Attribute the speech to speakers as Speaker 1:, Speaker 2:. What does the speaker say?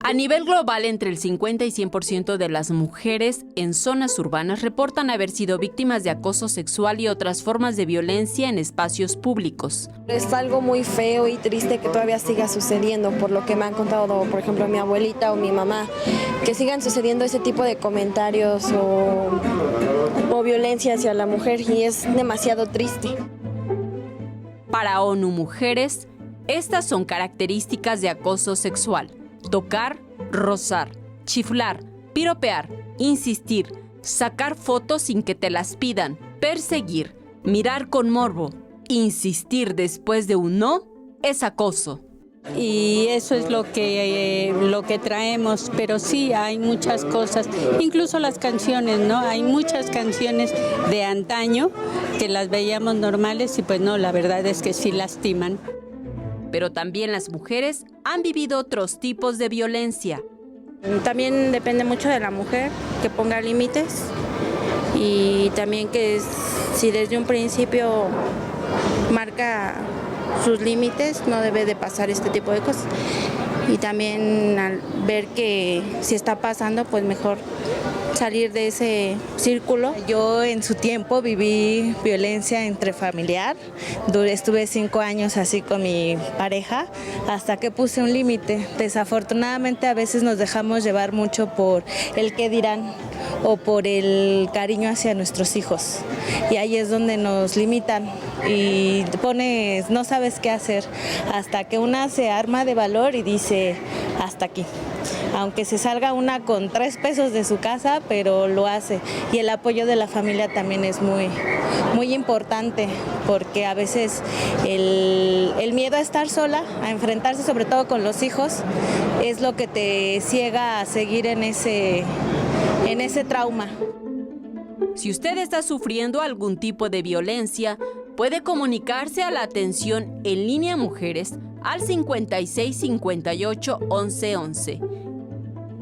Speaker 1: A nivel global, entre el 50 y 100% de las mujeres en zonas urbanas reportan haber sido víctimas de acoso sexual y otras formas de violencia en espacios públicos.
Speaker 2: Es algo muy feo y triste que todavía siga sucediendo, por lo que me han contado, por ejemplo, mi abuelita o mi mamá, que sigan sucediendo ese tipo de comentarios o violencia hacia la mujer, y es demasiado triste.
Speaker 1: Para ONU Mujeres, estas son características de acoso sexual: tocar, rozar, chiflar, piropear, insistir, sacar fotos sin que te las pidan, perseguir, mirar con morbo, insistir después de un no, es acoso.
Speaker 3: Y eso es lo que traemos, pero sí hay muchas cosas, incluso las canciones, ¿no? Hay muchas canciones de antaño que las veíamos normales y pues no, la verdad es que sí lastiman.
Speaker 1: Pero también las mujeres han vivido otros tipos de violencia.
Speaker 4: También depende mucho de la mujer, que ponga límites, y también que si desde un principio marca sus límites, no debe de pasar este tipo de cosas. Y también al ver que si está pasando, pues mejor salir de ese círculo.
Speaker 5: Yo en su tiempo viví violencia intrafamiliar, estuve 5 años así con mi pareja hasta que puse un límite. Desafortunadamente a veces nos dejamos llevar mucho por el qué dirán o por el cariño hacia nuestros hijos, y ahí es donde nos limitan y no sabes qué hacer, hasta que una se arma de valor y dice hasta aquí. Aunque se salga una con 3 pesos de su casa, pero lo hace. Y el apoyo de la familia también es muy importante, porque a veces el miedo a estar sola, a enfrentarse sobre todo con los hijos, es lo que te ciega a seguir en ese trauma.
Speaker 1: Si usted está sufriendo algún tipo de violencia, puede comunicarse a la atención en línea Mujeres al 56 58 11 11